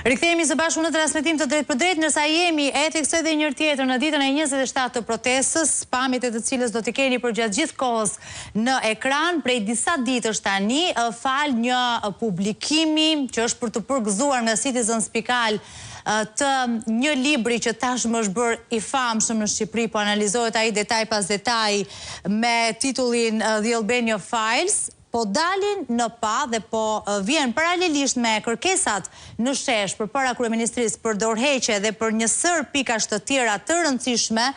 Rikthehemi së bashku në transmetim të drejt për drejt, ndërsa jemi e theksoj dhe njërë tjetër në ditën e 27 të protestës, pamjet e të cilës do t'i keni për gjatë gjithë kohës në ekran. Prej disa ditësh tani fal një publikimi që është për të përgëzuar nga Citizens Pikal të një libri që tashmë është bërë i famshëm në Shqipëri, po analizohet ai detaj pas detaj me titullin The Albania Files. Po dalin në pa dhe po vjen paralelisht me kërkesat në shesh për para kryeministrisë për dorëheqje dhe për një sër pikash të tjera të rëndësishme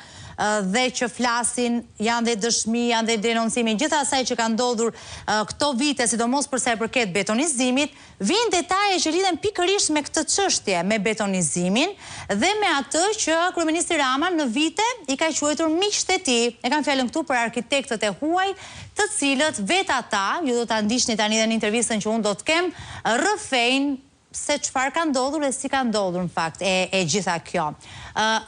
dhe që flasin, janë dhe dëshmi, janë dhe denoncimi, gjitha asaj që ka ndodhur këto vite, sidomos për sa i përket betonizimit, vijnë detaje që lidhen pikërisht me këtë çështje, me betonizimin dhe me atë që kryeministri Rama në vite i ka quajtur miqtë e tij. E kam fjalën këtu për arkitektët e huaj, të cilët vetë ata, ju do ta ndiqni tani edhe në intervistën që unë do të kem, rrëfejnë se çfarë ka ndodhur e si ka ndodhur në fakt e gjitha kjo.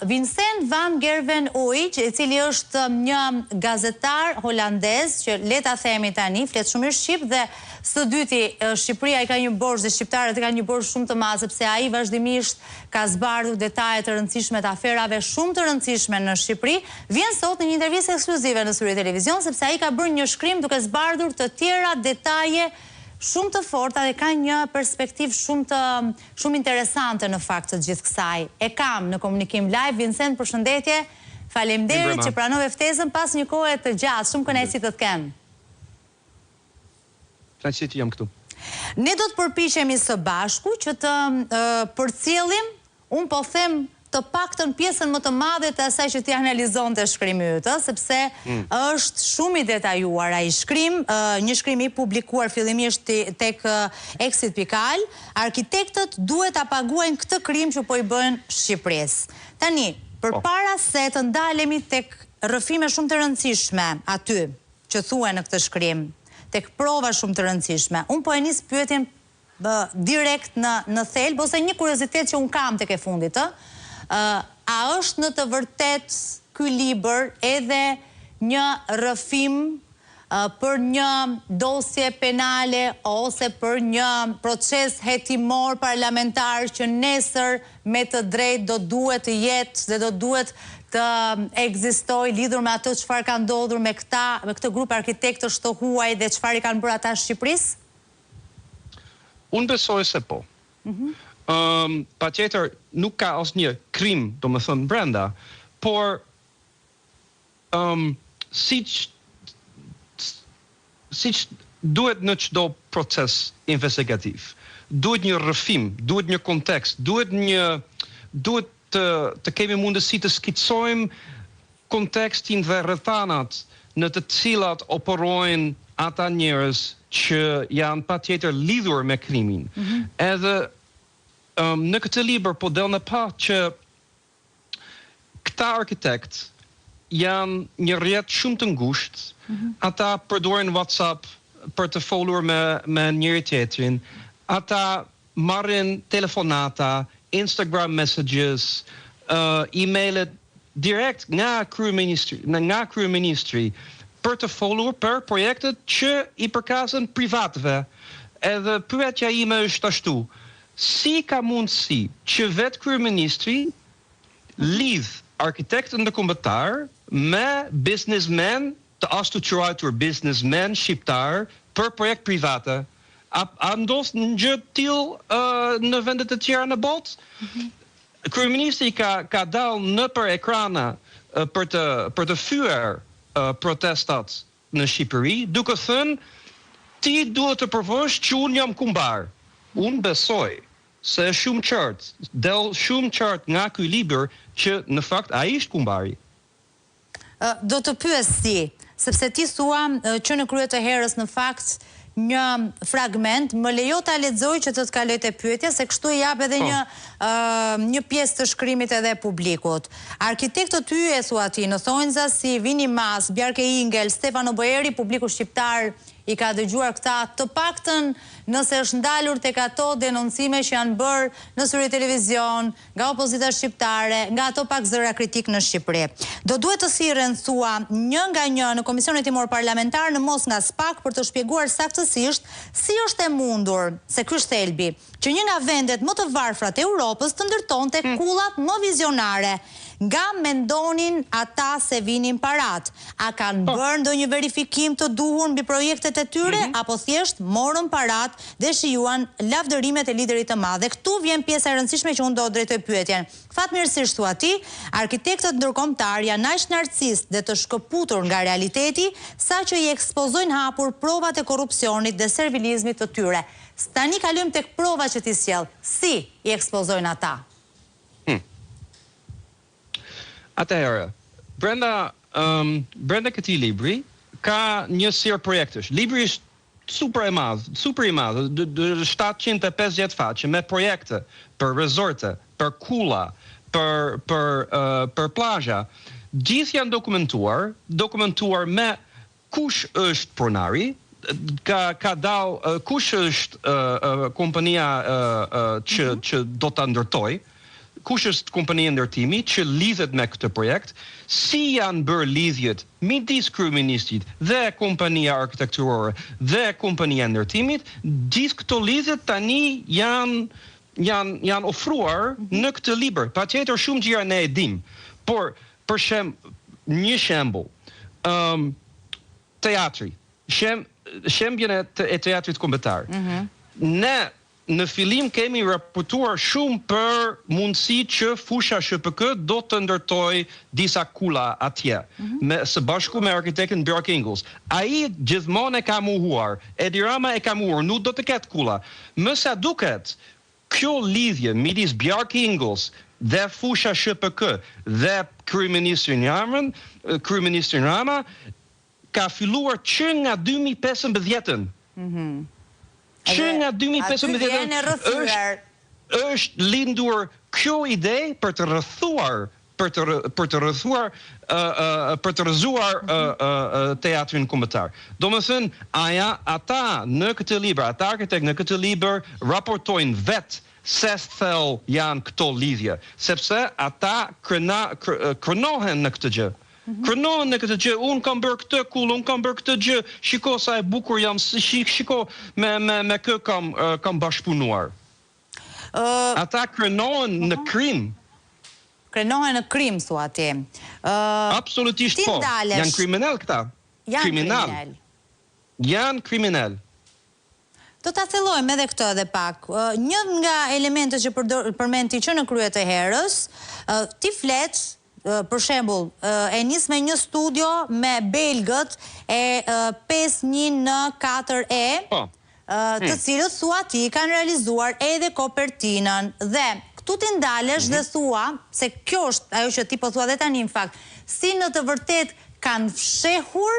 Vincent van Gerwen Uyj, i cili është një gazetar holandez që le ta themi tani, flet shumë mirë shqip dhe së dyti Shqipëria i ka një borxh dhe shqiptarët i kanë një borxh shumë të madh sepse ai vazhdimisht ka zbardhur detaje të rëndësishme të aferave shumë të rëndësishme në Shqipëri. Vjen sot në një intervistë ekskluzive në Syri Televizion sepse ai ka bërë një shkrim duke zbardhur të tjera detaje shumë të forta dhe ka një perspektivë shumë interesante në fakt të gjithë kësaj. E kam në komunikim live. Vincent, përshëndetje. Faleminderit që pranove ftesën pas një kohe të gjatë. Shumë kënaqësi të të kem. Kënaqësi jam këtu. Ne do të përpiqemi së bashku që të përcjellim, unë po them të paktën pjesën më të madhe të asaj që ti analizon të shkrimi ytë, sepse është shumë i detajuar ai shkrim, një shkrim i publikuar fillimisht tek Exit Pikal. Arkitektët duhet ta paguajnë këtë krim që po i bën Shqipërisë. Tani, përpara se të ndalemi tek rrëfime shumë të rëndësishme aty që thuhen në këtë shkrim, tek prova shumë të rëndësishme, unë po e nis pyetjen direkt në thelb ose një kuriozitet që unë kam tek e fundit, a është në të vërtet ky libër edhe një rrëfim për një dosje penale ose për një proces hetimor parlamentar që nesër me të drejtë do duhet të jetë dhe do duhet të ekzistojë lidhur me ato çfarë ka ndodhur me këtë grup arkitektësh të huaj dhe çfarë i kanë bërë ata Shqipërisë? Unë besoj se po. Patjetër nuk ka asnjë krim, domethënë brenda, por siç duhet në çdo proces investigativ, duhet një rrëfim, duhet një kontekst, duhet të kemi mundësi të skicojmë kontekstin dhe rrethanat në të cilat operojnë ata njerëz që janë patjetër lidhur me krimin. Edhe në këtë libër po del në pa që këta arkitekt janë një rrjet shumë të ngushtë, ata përdorin WhatsApp për të folur me njëri tjetrin, ata marrin telefonata, Instagram messages, email-et direkt nga kryeministri për të folur për projektet që i përkasin privatëve. Edhe pyetja ime është ashtu: si ka mundësi që vetë kryeministri lidh arkitektët ndërkombëtar me biznesmen, të ashtu quajtur biznesmen shqiptar për projekt private? A ndos një gjë të tillë në vendet e tjera në botë? Kryeministri ka dalë nëpër ekrana për të fyer protestat në Shqipëri, duke thënë ti duhet të provosh që unë jam kumbar. Unë besoj se është shumë qartë, del shumë qartë nga ky libër që në fakt ai ishte kumbari. Do të pyes ti, sepse ti thua që në krye të herës në fakt një fragment, më lejo ta lexoj që të kaloj te pyetja, se kështu i jap edhe një pjesë të shkrimit edhe publikut. Arkitektët yje thua ti, në thonjza si Vini Mas, Bjarke Ingel, Stefano Boeri, publiku shqiptar i ka dëgjuar këta, të paktën nëse është ndalur tek ato denoncime që janë bërë në syri televizion, nga opozita shqiptare, nga ato pak zëra kritik në Shqipëri. Do duhet të sirren thua një nga një në Komisionin Timor Parlamentar në mos nga SPAK për të shpjeguar saktësisht si është e mundur se ky shthelbi që një nga vendet më të varfra të Europës të ndërtonte kullat më vizionare. Nga mendonin ata se vinin parat? A kanë bërë ndonjë verifikim të duhur mbi projektet e tyre, apo thjesht morën parat dhe shijuan lavdërimet e liderit të madh? Dhe këtu vjen pjesa e rëndësishme që unë do drejtoj pyetjen. Fatmirësisht thua ti, arkitektët ndërkombëtar janë aq narcisist dhe të shkëputur nga realiteti, saqë i ekspozojnë hapur provat e korrupsionit dhe servilizmit të tyre. Tani kalojmë tek provat që ti sjell. Si i ekspozojnë ata? Atëherë, brenda këtij libri ka një sirë projektesh. Libri është super i madh, 750 faqe me projekte për rezorte, për kulla, për plazha. Gjithë janë dokumentuar me kush është pronari, ka dal kush është kompania që do ta ndërtoj, kush është kompania e ndërtimit që lidhet me këtë projekt, si janë bërë lidhjet midis kryeministrit dhe kompania arkitekturore dhe kompania e ndërtimit, gjithë këto lidhjet tani janë ofruar në këtë libër. Patjetër shumë gjëra ne e dim, por për një shembull, teatri, shembjen e teatrit kombëtar. Ne në fillim kemi raportuar shumë për mundësi që fusha SHPK do të ndërtoj disa kulla atje, së bashku me arkitektin Bjarke Ingels. Ai gjithmonë e ka mohuar, Edi Rama e ka mohuar, nuk do të ketë kulla. Më sa duket, kjo lidhje midis Bjarke Ingels dhe fusha SHPK dhe kryeministrin Rama ka filluar që nga 2015. Që nga 2015 është lindur kjo ide për të rrëzuar teatrin kombëtar. Domethënë, ata në këtë libër, ata arkitekt në këtë libër raportojnë vetë se thellë janë këto lidhje, sepse ata krenohen në këtë gjë. Krenohen në këtë gjë, unë kam bërë këtë kull, unë kam bërë këtë gjë, shiko sa e bukur jam, shiko me kë kam bashkëpunuar. Ata krenohen në krim. Krenohen në krim, thua ti. Absolutisht po. Janë kriminal këta. Janë kriminal. Do ta thellojmë edhe këtë edhe pak. Një nga elementet që përmend ti që në krye të herës, ti flet për shembull, e nis me një studio me belgët e 51 në 4E, të cilët thua ti kanë realizuar edhe kopertinën. Dhe këtu ti ndalesh dhe thua se kjo është ajo që ti po thua dhe tani në fakt, si në të vërtet kanë fshehur,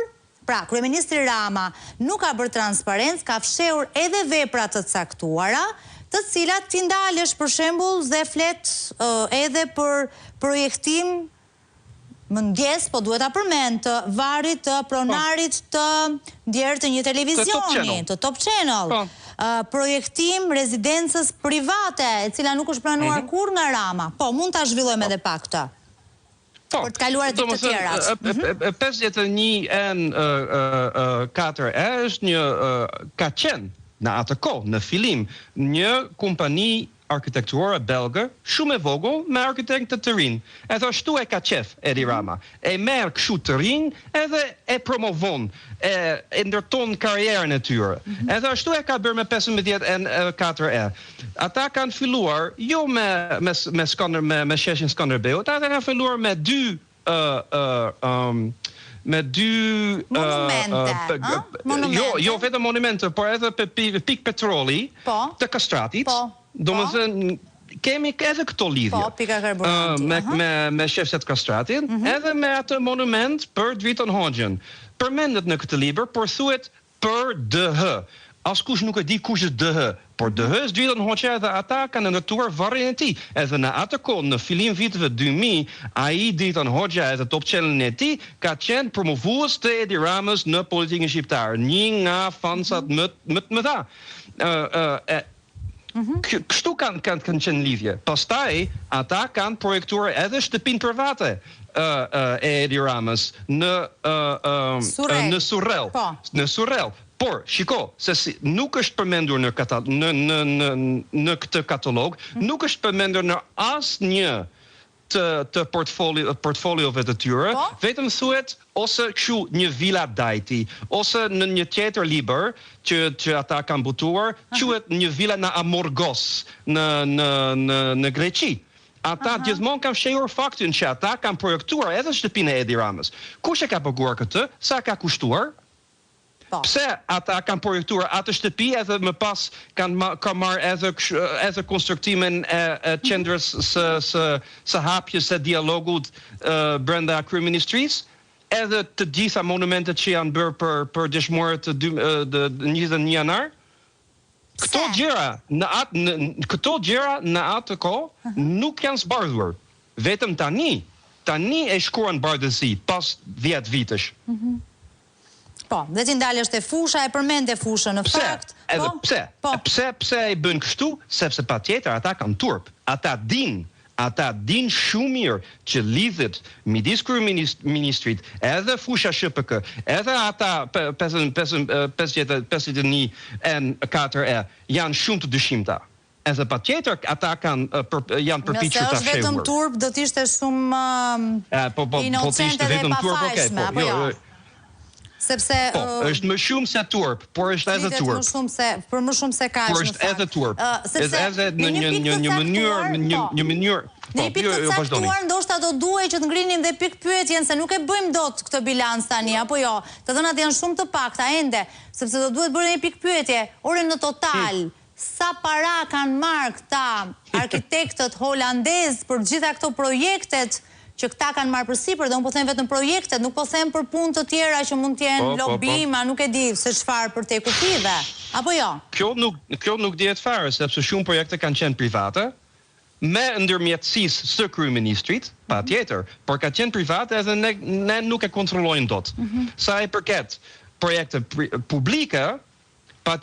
pra kryeministri Rama nuk ka bërë transparencë, ka fshehur edhe vepra të caktuara, të cilat ti ndalesh për shembull dhe flet edhe për projektim mëngjes, po duhet ta përmend, të varrit të pronarit të ndjerë të një televizioni, të Top Channel. Projektim rezidencës private, e cila nuk është pranuar kur nga Rama. Po, mund ta zhvillojmë edhe pak këtë. Për të kaluar të tjerat. 51 4E është një, ka qenë në atë kohë, në fillim, një kompani arkitekturore belge, shumë e vogël, me arkitektë të rinj. Edhe ashtu e ka qef Edi Rama. E merr kështu të rinj, edhe e promovon, e ndërton karrierën e tyre. Edhe ashtu e ka bërë me 15 Ata kanë filluar jo me sheshin Skanderbeut, ata kanë filluar me dy monumente. Jo vetëm monumente, por edhe pikë petroli të Kastratit. Domethënë, kemi edhe këto lidhje me shefset Kastratin, edhe me atë monument për Driton Hoxhën. Përmendet në këtë libër, por thuhet për DH. askush nuk e di kush është DH, por DH zgjidhet në hoqja edhe ata kanë ndërtuar varrin e tij. Edhe në atë kohë, në fillim viteve 2000, ai ditën hoqja edhe Top Channel e tij ka qenë promovues të Edi Ramës në politikën shqiptare, një nga fansat më të mëdha. Kështu kanë qenë lidhje. Pastaj ata kanë projektuar edhe shtëpinë private e Edi Ramës në Surrel. Por, shiko, se nuk është përmendur në këtë katalog, nuk është përmendur në asnjë të portfoliove të tyre, vetëm thuhet ose kështu një vila Dajti, ose në një tjetër libër që ata kanë butuar, quhet një vila në Amorgos në Greqi. Ata gjithmonë kanë fshehur faktin që ata kanë projektuar edhe shtëpinë e Edi Ramës. Kush e ka paguar këtë? Sa ka kushtuar? Pse ata kanë projektuar atë shtëpi edhe më pas ka marrë edhe konstruktimin e qendrës së hapjes së dialogut brenda kryeministrisë, edhe të gjitha monumentet që janë bërë për dëshmorët të 21 janar? Këto gjëra në atë kohë nuk janë zbardhur. Vetëm tani e shkruan bardhësi pas 10 vitesh. Po, dhe ti ndalesh te fusha, e përmende fushën në fakt. Pse e bën kështu? Sepse patjetër ata kanë turp. Ata din shumë mirë që lidhet midis kryeministrit, edhe fusha SHPK, edhe ata 51N4E janë shumë të dyshimta. Edhe patjetër ata janë përpiqur ta fshehur. Nëse është vetëm turp, do të ishte shumë inocente dhe pafajshme, apo jo? Sepse është më shumë se turp, por është edhe turp. Për më shumë se kaq. Por është edhe turp. Edhe në një mënyrë. Në një pikë të caktuar, ndoshta do duhej që të ngrinim dhe pikë pyetjen se nuk e bëjmë dot këtë bilans tani, apo jo. Të dhënat janë shumë të pakta ende, sepse do duhet bërë një pikë pyetje. Ore në total, sa para kanë marrë këta arkitektët holandez për gjitha këto projektet që këta kanë marrë përsipër, dhe unë po them vetëm projektet, nuk po them për punë të tjera që mund t'jenë lobima, nuk e di se çfarë për te kufive, apo jo? Kjo nuk dihet fare, sepse shumë projekte kanë qenë private, me ndërmjetësisë së kryeministrit, patjetër, por ka qenë private edhe ne nuk e kontrollojmë dot. Sa i përket projekte publike, patjetër